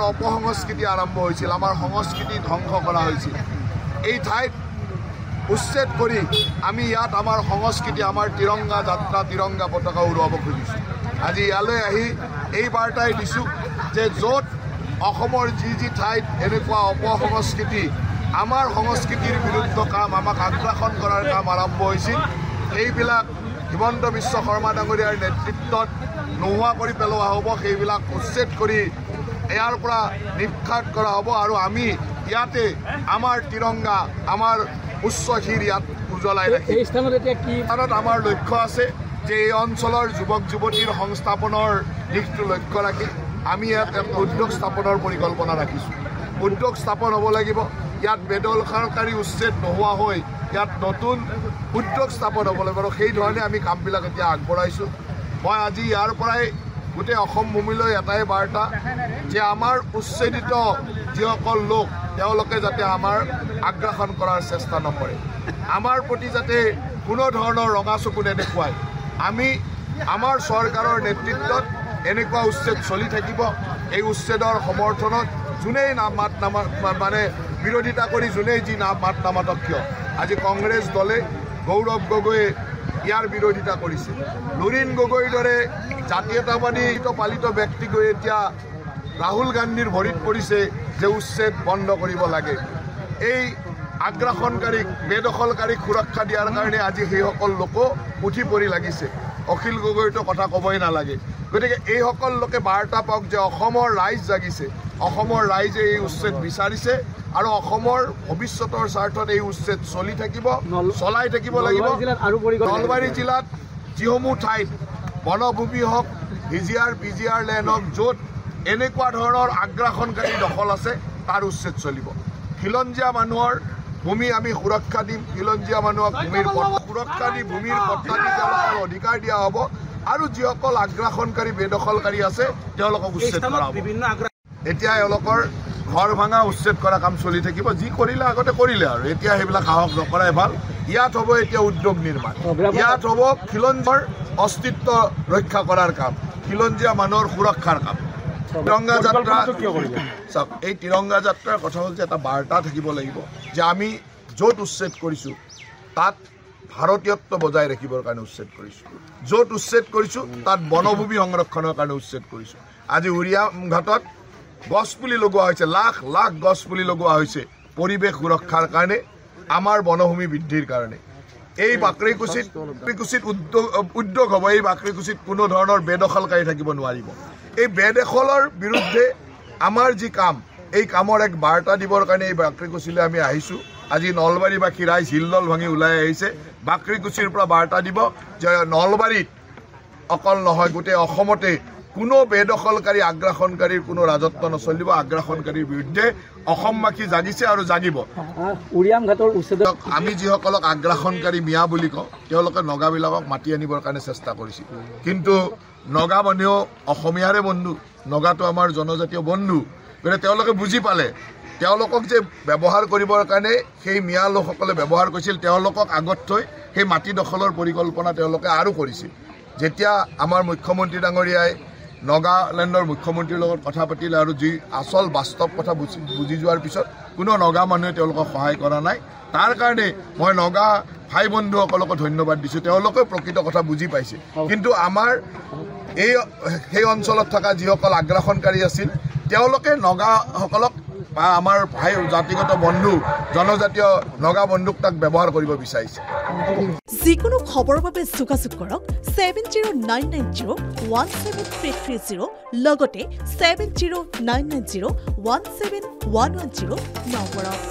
অপসংস্কৃতি আৰম্ভ হৈছিল, আমাৰ সংস্কৃতি ধ্বংস কৰা হৈছিল। এই ঠাইত উচ্ছেদ কৰি আমি ইয়াত আমাৰ সংস্কৃতি, আমাৰ তিৰংগা যাত্ৰা, তিৰংগা পতাকা উৰুৱাব খুজিছোঁ। আজি ইয়ালৈ আহি এই বাৰ্তাই দিছোঁ যে য'ত অসমৰ যি ঠাইত এনেকুৱা অপসংস্কৃতি, আমাৰ সংস্কৃতিৰ বিৰুদ্ধ কাম, আমাক আগ্ৰাসন কৰাৰ কাম আৰম্ভ হৈছিল, সেইবিলাক হিমন্ত বিশ্ব শৰ্মা ডাঙৰীয়াৰ নেতৃত্বত নোহোৱা কৰি পেলোৱা হ'ব। সেইবিলাক উচ্ছেদ কৰি ইয়াৰ পৰা নিক্ষাত কৰা হ'ব আৰু আমি ইয়াতে আমাৰ তিৰংগা, আমাৰ উচ্চ শিৰ ইয়াত উজ্বলাই ৰাখিম। এই স্থানত এতিয়া কি আমাৰ লক্ষ্য আছে যে এই অঞ্চলৰ যুৱক যুৱতীৰ সংস্থাপনৰ দিশটো লক্ষ্য ৰাখি আমি ইয়াত উদ্যোগ স্থাপনৰ পৰিকল্পনা ৰাখিছোঁ। উদ্যোগ স্থাপন হ'ব লাগিব, ইয়াত বেদখলকাৰী উচ্ছেদ নোহোৱা হৈ ইয়াত নতুন উদ্যোগ স্থাপন হ'ব লাগিব আৰু সেই ধৰণে আমি কামবিলাক এতিয়া আগবঢ়াইছোঁ। মই আজি ইয়াৰ পৰাই গোটেই অসম ভূমিলৈ এটাই বাৰ্তা যে আমাৰ উচ্ছেদিত যিসকল লোক তেওঁলোকে যাতে আমাৰ আগ্ৰাসন কৰাৰ চেষ্টা নকৰে, আমাৰ প্ৰতি যাতে কোনো ধৰণৰ ৰঙা চকু নেদেখুৱায়। আমি আমাৰ চৰকাৰৰ নেতৃত্বত এনেকুৱা উচ্ছেদ চলি থাকিব। এই উচ্ছেদৰ সমৰ্থনত যোনেই মানে বিৰোধিতা কৰি যোনেই যি মাত নামাতক কিয়, আজি কংগ্ৰেছ দলে গৌৰৱ গগৈয়ে ইয়াৰ বিৰোধিতা কৰিছে। লুৰিণ গগৈৰ দৰে জাতীয়তাবাদী পালিত ব্যক্তি গৈ এতিয়া ৰাহুল গান্ধীৰ ভৰিত পৰিছে যে উচ্ছেদ বন্ধ কৰিব লাগে। এই আগ্ৰাসনকাৰীক, বেদখলকাৰীক সুৰক্ষা দিয়াৰ কাৰণে আজি সেইসকল লোকো উঠি পৰি লাগিছে। অখিল গগৈতো কথা ক'বই নালাগে। গতিকে এইসকল লোকে বাৰ্তা পাওক যে অসমৰ ৰাইজ জাগিছে, অসমৰ ৰাইজে এই উচ্ছেদ বিচাৰিছে আৰু অসমৰ ভৱিষ্যতৰ স্বাৰ্থত এই উচ্ছেদ চলি থাকিব, চলাই থাকিব লাগিব। নলবাৰী জিলাত যিসমূহ ঠাইত বনভূমি হওক, ভিজিআৰ পিজিআৰ লেণ্ড হওক, য'ত এনেকুৱা ধৰণৰ আগ্ৰাসনকাৰী দখল আছে তাৰ উচ্ছেদ চলিব। খিলঞ্জীয়া মানুহৰ ভূমি আমি সুৰক্ষা দিম, খিলঞ্জীয়া মানুহক ভূমিৰ সুৰক্ষা দি ভূমিৰ পট্টা দি তেওঁলোকৰ অধিকাৰ দিয়া হ'ব আৰু যিসকল আগ্ৰাসনকাৰী বেদখলকাৰী আছে তেওঁলোকক উচ্ছেদ কৰা হ'ব। এতিয়া এওঁলোকৰ ঘৰ ভাঙা উচ্ছেদ কৰা কাম চলি থাকিব। যি কৰিলে আগতে কৰিলে আৰু এতিয়া সেইবিলাক সাহস নকৰাই ভাল। ইয়াত হ'ব এতিয়া উদ্যোগ নিৰ্মাণ, ইয়াত হ'ব খিলঞ্জীয়াৰ অস্তিত্ব ৰক্ষা কৰাৰ কাম, খিলঞ্জীয়া মানুহৰ সুৰক্ষাৰ কাম। তিৰংগা যাত্ৰা চাওক, এই তিৰংগা যাত্ৰাৰ কথা হ'ল যে এটা বাৰ্তা থাকিব লাগিব যে আমি য'ত উচ্ছেদ কৰিছোঁ তাত ভাৰতীয়ত্ব বজাই ৰাখিবৰ কাৰণে উচ্ছেদ কৰিছোঁ, য'ত উচ্ছেদ কৰিছোঁ তাত বনভূমি সংৰক্ষণৰ কাৰণে উচ্ছেদ কৰিছোঁ। আজি উৰিয়া ঘাটত গছপুলি লগোৱা হৈছে, লাখ লাখ গছপুলি লগোৱা হৈছে পৰিৱেশ সুৰক্ষাৰ কাৰণে, আমাৰ বনভূমি বৃদ্ধিৰ কাৰণে। এই বাকৰিকুচিত উদ্যোগ হ'ব, এই বাকৰিকুচিত কোনো ধৰণৰ বেদখলকাৰী থাকিব নোৱাৰিব। এই বেদখলৰ বিৰুদ্ধে আমাৰ যি কাম, এই কামৰ এক বাৰ্তা দিবৰ কাৰণে এই বাকৰিকুচিলৈ আমি আহিছোঁ। আজি নলবাৰীবাসী ৰাইজ হিলদল ভাঙি ওলাই আহিছে, বাকৰিকুচিৰ পৰা বাৰ্তা দিব যে নলবাৰীত অকল নহয় গোটেই অসমতে কোনো বেদখলকাৰী আগ্ৰাসনকাৰীৰ কোনো ৰাজত্ব নচলিব। আগ্ৰাসনকাৰীৰ বিৰুদ্ধে অসমবাসী জাগিছে আৰু জাগিব। আমি যিসকলক আগ্ৰাসনকাৰী মিয়া বুলি কওঁ তেওঁলোকে নগাবিলাকক মাতি আনিবৰ কাৰণে চেষ্টা কৰিছিল, কিন্তু নগা মানুহেও অসমীয়াৰে বন্ধু, নগাটো আমাৰ জনজাতীয় বন্ধু। গতিকে তেওঁলোকে বুজি পালে তেওঁলোকক যে ব্যৱহাৰ কৰিবৰ কাৰণে সেই মিয়া লোকসকলে ব্যৱহাৰ কৰিছিল, তেওঁলোকক আগত থৈ সেই মাটি দখলৰ পৰিকল্পনা তেওঁলোকে আৰু কৰিছিল। যেতিয়া আমাৰ মুখ্যমন্ত্ৰী ডাঙৰীয়াই নগালেণ্ডৰ মুখ্যমন্ত্ৰীৰ লগত কথা পাতিলে আৰু যি আচল বাস্তৱ কথা বুজি যোৱাৰ পিছত কোনো নগা মানুহে তেওঁলোকক সহায় কৰা নাই। তাৰ কাৰণে মই নগা ভাই বন্ধুসকলকো ধন্যবাদ দিছোঁ, তেওঁলোকে প্ৰকৃত কথা বুজি পাইছে। কিন্তু আমাৰ সেই অঞ্চলত থকা যিসকল আগ্ৰাসনকাৰী আছিল তেওঁলোকে নগাসকলক বা আমাৰ ভাই জাতিগত বন্ধু জনজাতীয় নগা বন্ধুক তাক ব্যৱহাৰ কৰিব বিচাৰিছে। যিকোনো খবৰৰ বাবে যোগাযোগ কৰক 7099017330 লগতে 7099017110 নম্বৰত।